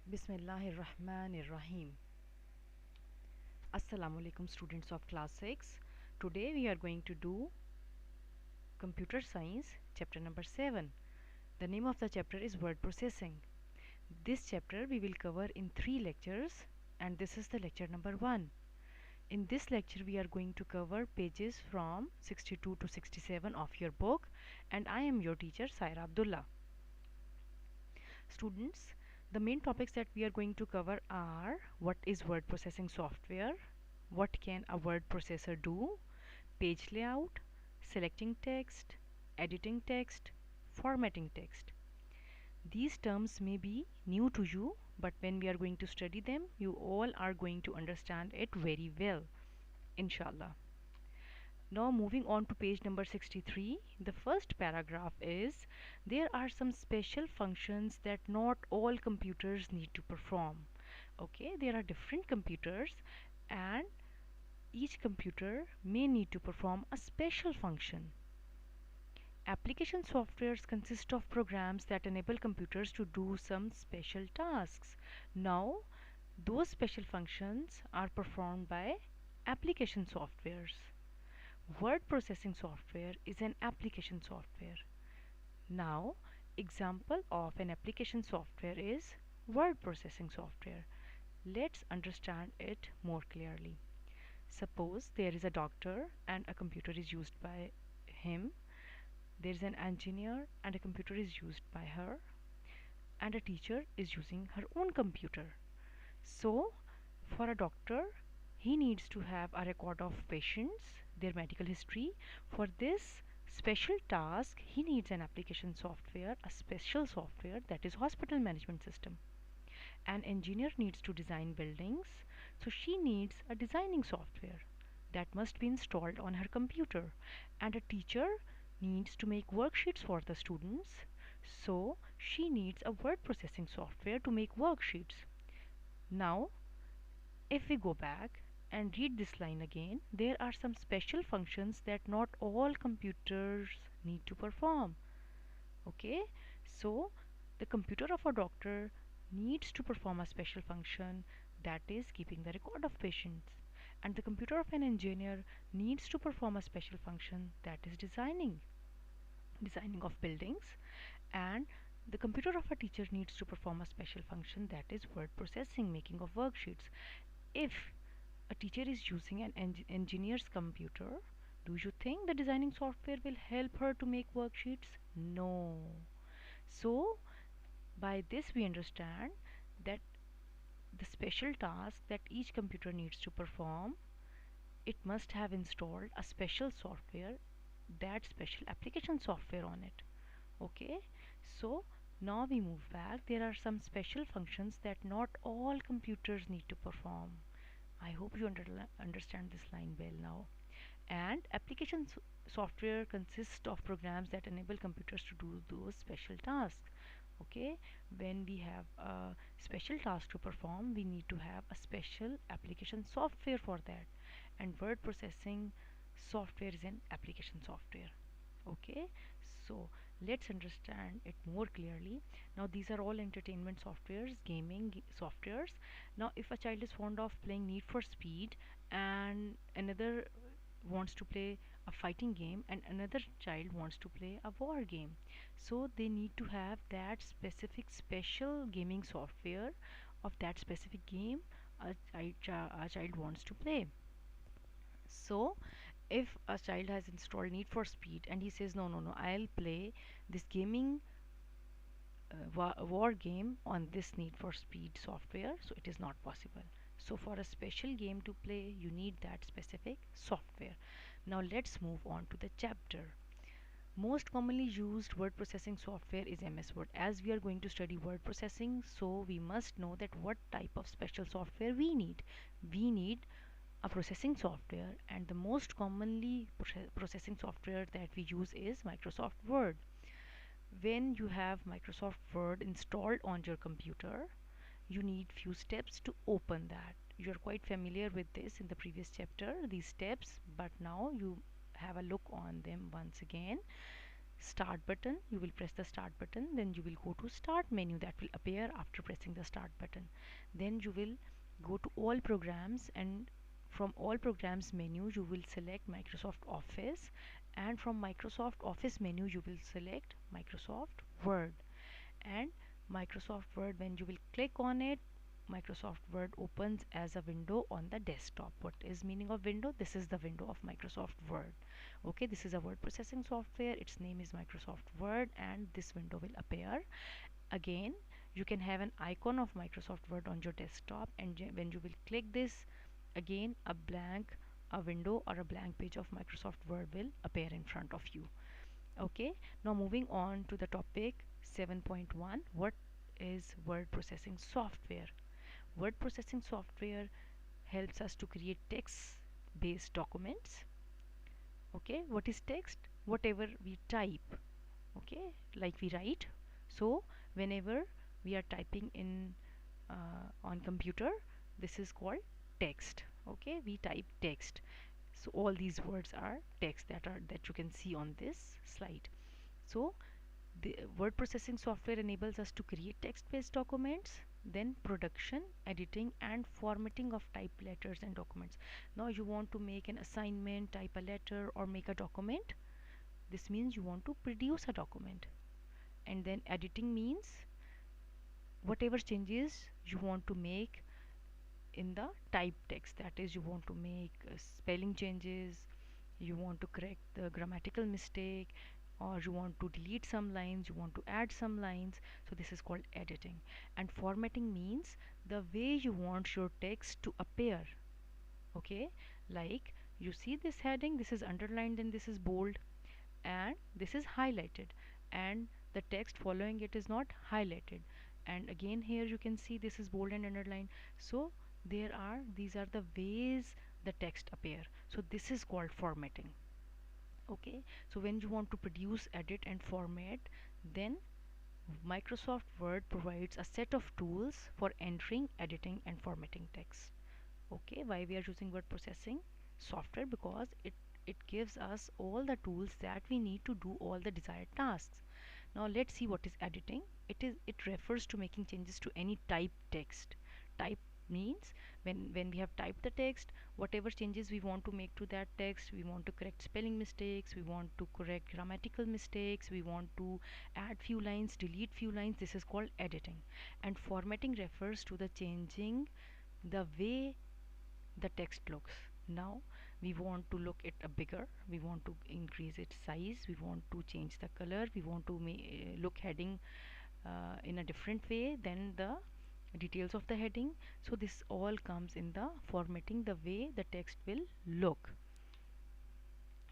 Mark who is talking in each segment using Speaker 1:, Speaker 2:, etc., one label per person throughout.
Speaker 1: Bismillahirrahmanirrahim. Assalamu alaikum students of class 6. Today we are going to do computer science chapter number 7. The name of the chapter is word processing. This chapter we will cover in 3 lectures and this is the lecture number 1. In this lecture we are going to cover pages from 62 to 67 of your book and I am your teacher Saira Abdullah. Students, the main topics that we are going to cover are what is word processing software, what can a word processor do, page layout, selecting text, editing text, formatting text. These terms may be new to you, but when we are going to study them, you all are going to understand it very well, inshallah. Now moving on to page number 63, the first paragraph is there are some special functions that not all computers need to perform. Okay, there are different computers and each computer may need to perform a special function. Application softwares consist of programs that enable computers to do some special tasks. Now, those special functions are performed by application softwares. Word processing software is an application software. Now, example of an application software is word processing software. Let's understand it more clearly. Suppose there is a doctor and a computer is used by him. There is an engineer and a computer is used by her. And a teacher is using her own computer. So, for a doctor, he needs to have a record of patients, their medical history. For this special task, he needs an application software, a special software that is hospital management system. An engineer needs to design buildings, so she needs a designing software that must be installed on her computer. And a teacher needs to make worksheets for the students, so she needs a word processing software to make worksheets. Now, if we go back and read this line again, there are some special functions that not all computers need to perform. Okay, so the computer of a doctor needs to perform a special function, that is keeping the record of patients, and the computer of an engineer needs to perform a special function, that is designing of buildings, and the computer of a teacher needs to perform a special function, that is word processing, making of worksheets. If a teacher is using an engineer's computer, do you think the designing software will help her to make worksheets? No. So, by this we understand that the special task that each computer needs to perform, it must have installed a special software, that special application software on it. Okay, so now we move back. There are some special functions that not all computers need to perform. I hope you understand this line well now. And application software consists of programs that enable computers to do those special tasks. Okay, when we have a special task to perform, we need to have a special application software for that. And word processing software is an application software. Okay, so let's understand it more clearly. Now these are all entertainment softwares, gaming softwares. Now if a child is fond of playing Need for Speed and another wants to play a fighting game and another child wants to play a war game, so they need to have that specific special gaming software of that specific game a child wants to play. So if a child has installed Need for Speed and he says no, I'll play this gaming war game on this Need for Speed software, so it is not possible. So for a special game to play, you need that specific software. Now let's move on to the chapter. Most commonly used word processing software is MS Word. As we are going to study word processing, so we must know that what type of special software we need. We need a processing software, and the most commonly processing software that we use is Microsoft Word. When you have Microsoft Word installed on your computer, you need few steps to open that. You're quite familiar with this in the previous chapter, these steps, but now you have a look on them once again. start button, you will press the start button, then you will go to start menu that will appear after pressing the start button. Then you will go to all programs, and from all programs menu you will select Microsoft Office, and from Microsoft Office menu you will select Microsoft Word. And Microsoft Word, when you will click on it, Microsoft Word opens as a window on the desktop. What is meaning of window? This is the window of Microsoft Word. Okay, this is a word processing software. Its name is Microsoft Word, and this window will appear. Again, you can have an icon of Microsoft Word on your desktop, and when you will click this, again a window or a blank page of Microsoft Word will appear in front of you. Okay, now moving on to the topic 7.1, what is word processing software? Word processing software helps us to create text based documents. Okay, what is text? Whatever we type, okay, like we write. So whenever we are typing in on computer, this is called text. Okay, we type text. So all these words are text that you can see on this slide. So the word processing software enables us to create text-based documents, then production, editing, and formatting of typed letters and documents. Now you want to make an assignment, type a letter, or make a document. This means you want to produce a document. And then editing means whatever changes you want to make in the typed text. That is, you want to make spelling changes, you want to correct the grammatical mistake, or you want to delete some lines, you want to add some lines. So this is called editing. And formatting means the way you want your text to appear. Okay, like you see this heading, this is underlined and this is bold, and this is highlighted, and the text following it is not highlighted, and again here you can see this is bold and underlined. So these are the ways the text appear. So this is called formatting. Okay, so when you want to produce, edit, and format, then Microsoft Word provides a set of tools for entering, editing, and formatting text. Okay, why we are using word processing software? Because it gives us all the tools that we need to do all the desired tasks. Now let's see what is editing. It refers to making changes to any type text. Type means when we have typed the text, whatever changes we want to make to that text, we want to correct spelling mistakes, we want to correct grammatical mistakes, we want to add few lines, delete few lines, this is called editing. And formatting refers to the changing the way the text looks. Now we want to look it a bigger, we want to increase its size, we want to change the color, we want to look heading in a different way than the details of the heading. So this all comes in the formatting, the way the text will look.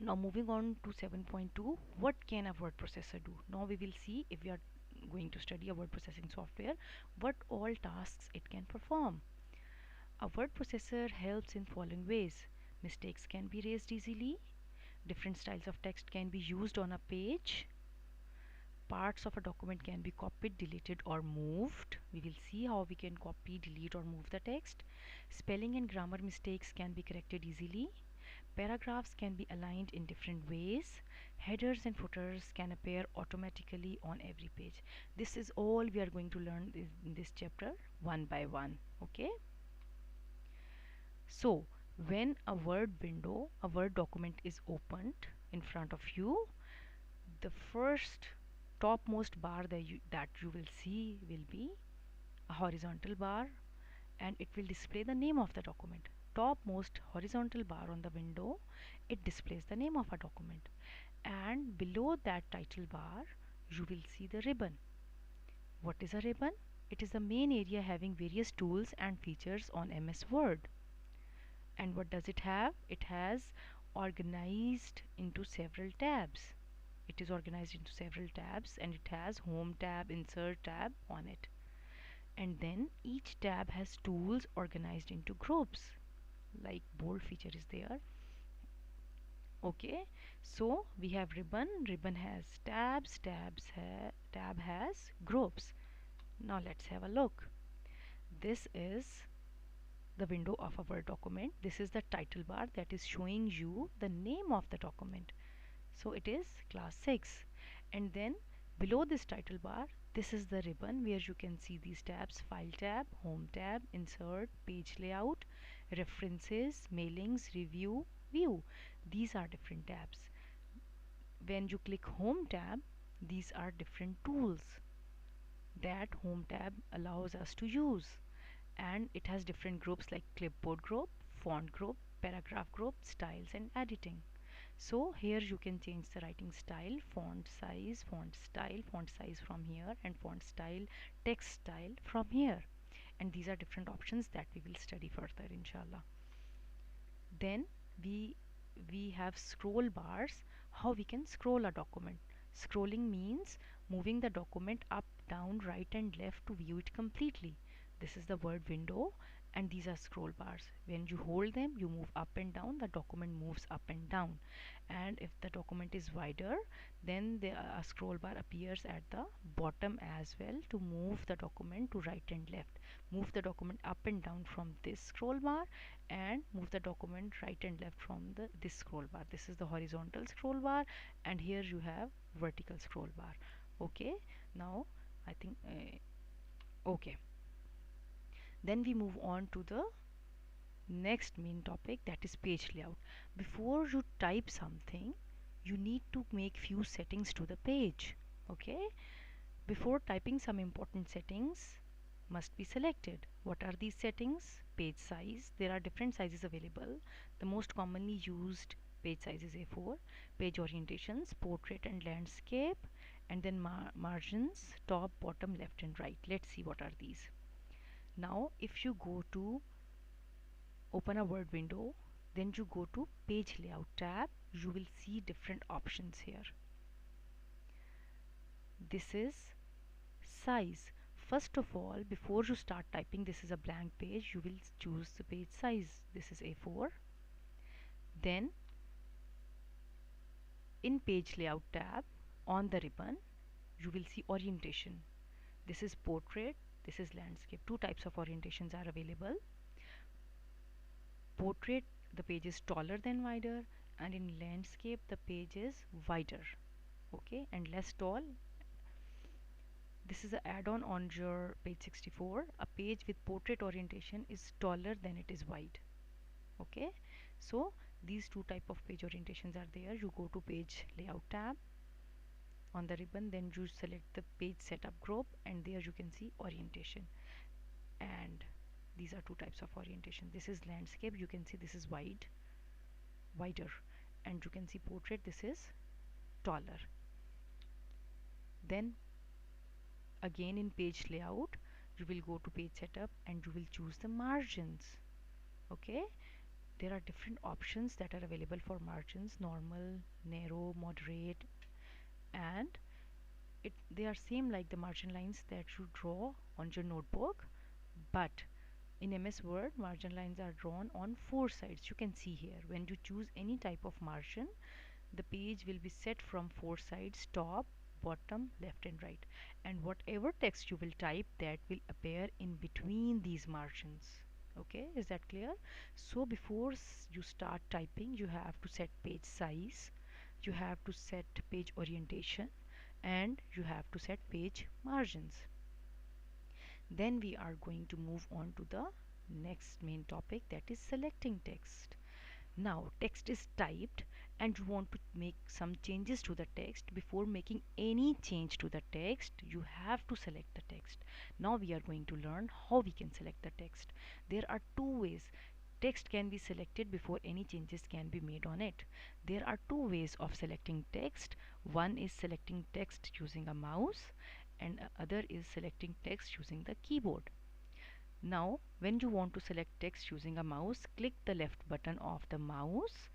Speaker 1: Now moving on to 7.2, what can a word processor do? Now we will see, if we are going to study a word processing software, what all tasks it can perform. A word processor helps in following ways. Mistakes can be raised easily. Different styles of text can be used on a page. Parts of a document can be copied, deleted, or moved. We will see how we can copy, delete, or move the text. Spelling and grammar mistakes can be corrected easily. Paragraphs can be aligned in different ways. Headers and footers can appear automatically on every page. This is all we are going to learn in this chapter, one by one. Okay. So when a Word document is opened in front of you, the first topmost bar that you will see will be a horizontal bar, and it will display the name of the document. Topmost horizontal bar on the window, it displays the name of a document, and below that title bar you will see the ribbon. What is a ribbon? It is the main area having various tools and features on MS Word. And what does it have? It has organized into several tabs. It is organized into several tabs, and it has home tab, insert tab on it. And then each tab has tools organized into groups, like bold feature is there. Okay, so we have ribbon. Ribbon has tabs. Tab has groups. Now let's have a look. This is the window of a Word document. This is the title bar that is showing you the name of the document. So it is class 6. And then below this title bar, this is the ribbon where you can see these tabs: File tab, Home tab, Insert, Page Layout, References, Mailings, Review, View. These are different tabs. When you click Home tab, these are different tools that Home tab allows us to use, and it has different groups like clipboard group, font group, paragraph group, styles, and editing. So here you can change the writing style, font size from here, and font style, text style from here. And these are different options that we will study further, inshallah. Then we have scroll bars. How we can scroll a document? Scrolling means moving the document up, down, right, and left to view it completely. This is the word window, and these are scroll bars. When you hold them, you move up and down, the document moves up and down. And if the document is wider, then a scroll bar appears at the bottom as well to move the document to right and left. Move the document up and down from this scroll bar, and move the document right and left from this scroll bar. This is the horizontal scroll bar, and here you have vertical scroll bar. Okay, now I think okay, then we move on to the next main topic, that is page layout. Before you type something, you need to make few settings to the page. Okay, before typing, some important settings must be selected. What are these settings? Page size. There are different sizes available. The most commonly used page size is A4. Page orientations, portrait and landscape, and then margins, top, bottom, left, and right. Let's see what are these. Now if you go to open a word window, then you go to page layout tab, you will see different options here. This is size. First of all, before you start typing, this is a blank page, you will choose the page size. This is A4. Then in page layout tab on the ribbon, you will see orientation. This is portrait, this is landscape. Two types of orientations are available. Portrait, the page is taller than wider, and in landscape the page is wider, okay, and less tall. This is an add-on on your page 64. A page with portrait orientation is taller than it is wide. Okay, so these two type of page orientations are there. You go to page layout tab on the ribbon, then you select the page setup group, and there you can see orientation. And these are two types of orientation. This is landscape, you can see this is wider, and you can see portrait, this is taller. Then again in page layout, you will go to page setup and you will choose the margins. Okay, there are different options that are available for margins: normal, narrow, moderate, and they are same like the margin lines that you draw on your notebook, but in MS Word, margin lines are drawn on four sides. You can see here, when you choose any type of margin, the page will be set from four sides: top, bottom, left, and right. And whatever text you will type, that will appear in between these margins. Okay, is that clear? So before you start typing, you have to set page size, you have to set page orientation, and you have to set page margins. Then we are going to move on to the next main topic, that is selecting text. Now text is typed and you want to make some changes to the text. Before making any change to the text, you have to select the text. Now we are going to learn how we can select the text. There are two ways text can be selected before any changes can be made on it. There are two ways of selecting text. One is selecting text using a mouse, and other is selecting text using the keyboard. Now when you want to select text using a mouse, click the left button of the mouse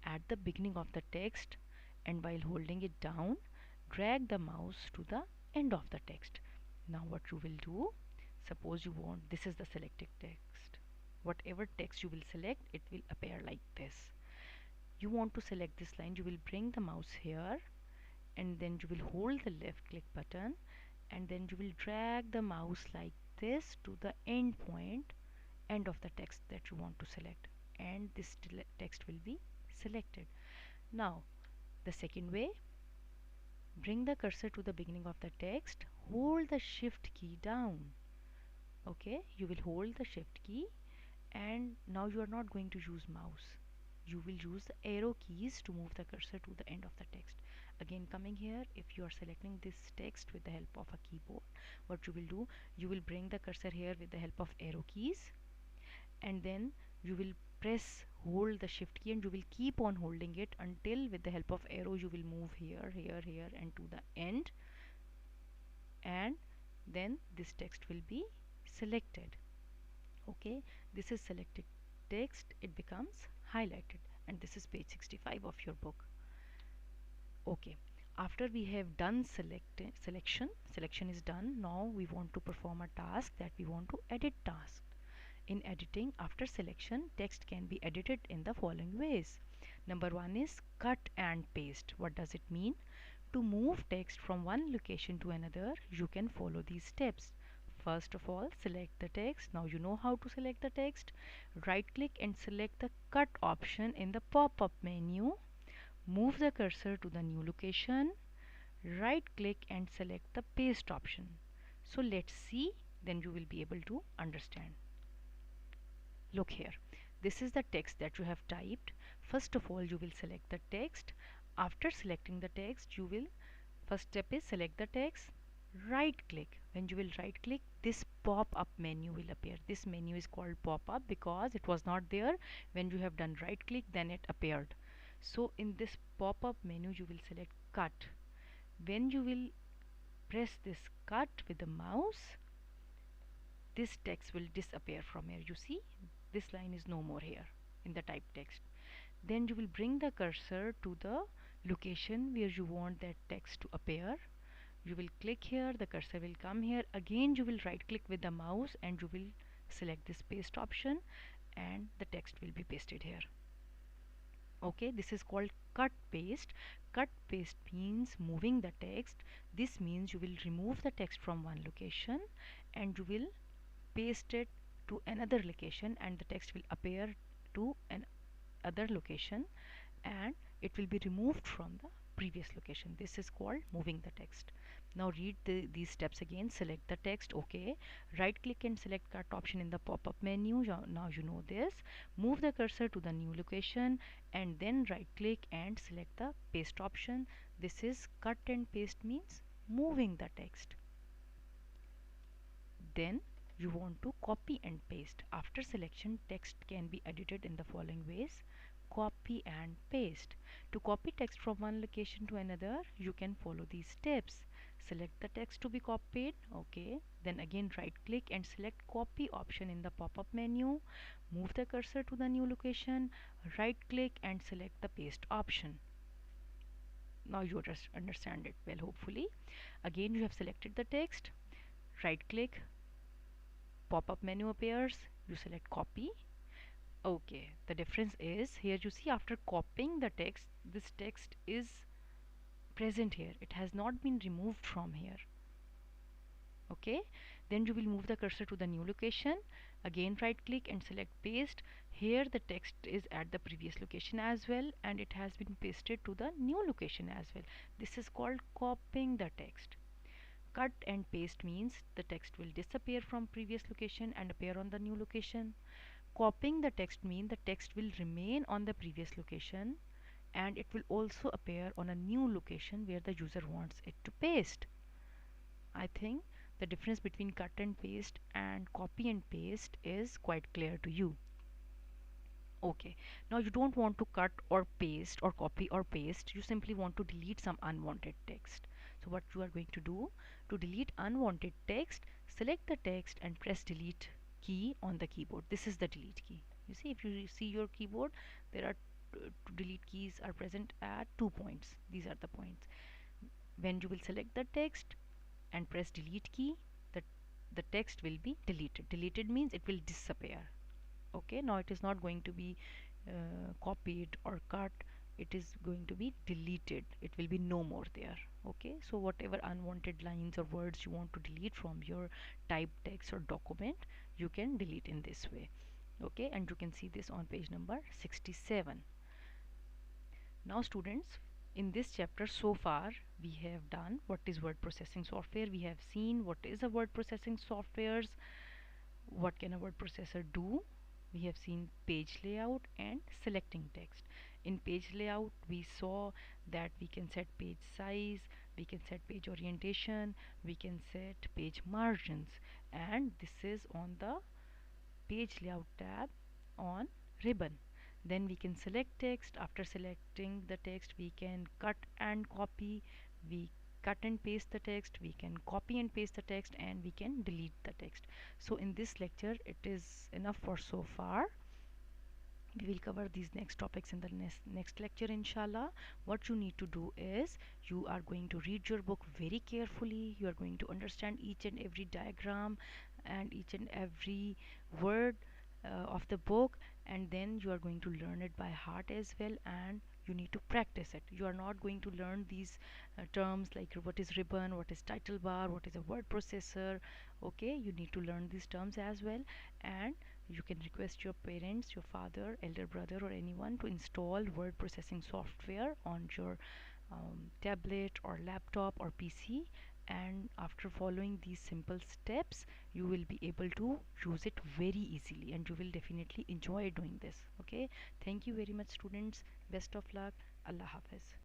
Speaker 1: at the beginning of the text, and while holding it down, drag the mouse to the end of the text. Now what you will do, suppose you want, this is the selected text. Whatever text you will select, it will appear like this. You want to select this line, you will bring the mouse here, and then you will hold the left click button, and then you will drag the mouse like this to the end point, end of the text that you want to select, and this text will be selected. Now the second way, Bring the cursor to the beginning of the text, hold the shift key down. Okay, you will hold the shift key, and now you are not going to use mouse. You will use the arrow keys to move the cursor to the end of the text. Again, coming here, if you are selecting this text with the help of a keyboard, what you will do, you will bring the cursor here with the help of arrow keys, and then you will press hold the shift key, and you will keep on holding it until with the help of arrow you will move here, here, here, and to the end, and then this text will be selected. Okay, this is selected text, it becomes highlighted, and this is page 65 of your book. Okay, after we have done selection is done. Now we want to perform a task, that we want to edit task. In editing, after selection, text can be edited in the following ways. Number one is cut and paste. What does it mean? To move text from one location to another, you can follow these steps. First of all, select the text. Now you know how to select the text. Right click and select the cut option in the pop-up menu. Move the cursor to the new location. Right click and select the paste option. So let's see, then you will be able to understand. Look here, this is the text that you have typed. First of all, you will select the text. After selecting the text, you will, first step is select the text, right click. When you will right click, this pop up menu will appear. This menu is called pop up because it was not there when you have done right click, then it appeared. So in this pop up menu you will select cut. When you will press this cut with the mouse, this text will disappear from here. You see, this line is no more here in the type text. Then you will bring the cursor to the location where you want that text to appear. You will click here, the cursor will come here. Again you will right click with the mouse and you will select this paste option, and the text will be pasted here. Okay, this is called cut paste. Cut paste means moving the text. This means you will remove the text from one location and you will paste it to another location, and the text will appear to an other location, and it will be removed from the previous location. This is called moving the text. Now read these steps again. Select the text. Okay, right click and select cut option in the pop-up menu. Now you know this. Move the cursor to the new location and then right click and select the paste option. This is cut and paste means moving the text. Then you want to copy and paste. After selection, text can be edited in the following ways. Copy and paste. To copy text from one location to another, you can follow these steps. Select the text to be copied. Okay, then again right click and select copy option in the pop-up menu. Move the cursor to the new location, right click and select the paste option. Now you just understand it well, hopefully. Again you have selected the text, right click, pop-up menu appears, you select copy. Okay, the difference is here you see, after copying the text, this text is present here, it has not been removed from here. Okay, then you will move the cursor to the new location, again right click and select paste. Here the text is at the previous location as well, and it has been pasted to the new location as well. This is called copying the text. Cut and paste means the text will disappear from previous location and appear on the new location. Copying the text means the text will remain on the previous location and it will also appear on a new location where the user wants it to paste. I think the difference between cut and paste and copy and paste is quite clear to you. Okay, now you don't want to cut or paste or copy or paste, you simply want to delete some unwanted text. So what you are going to do, to delete unwanted text, select the text and press delete key on the keyboard. This is the delete key. You see, if you see your keyboard, there are delete keys are present at 2 points. These are the points. When you will select the text and press delete key, the text will be deleted. Deleted means it will disappear. Okay, now it is not going to be copied or cut, it is going to be deleted, it will be no more there. Okay, so whatever unwanted lines or words you want to delete from your typed text or document, you can delete in this way. Okay, and you can see this on page number 67. Now students, In this chapter so far, we have done what is word processing software. We have seen what is a word processing softwares, what can a word processor do. We have seen page layout and selecting text. In page layout, we saw that we can set page size, we can set page orientation, we can set page margins, and this is on the page layout tab on ribbon. Then we can select text. After selecting the text, we can cut and copy. We cut and paste the text, we can copy and paste the text, and we can delete the text. So in this lecture it is enough for so far. We will cover these next topics in the next lecture, inshallah. What you need to do is you are going to read your book very carefully. You are going to understand each and every diagram and each and every word of the book, and then you are going to learn it by heart as well, and you need to practice it. You are not going to learn these terms like what is ribbon, what is title bar, what is a word processor. Okay, you need to learn these terms as well, and you can request your parents, your father, elder brother, or anyone to install word processing software on your tablet or laptop or PC. And after following these simple steps, you will be able to use it very easily, and you will definitely enjoy doing this. Okay, thank you very much, students. Best of luck. Allah Hafiz.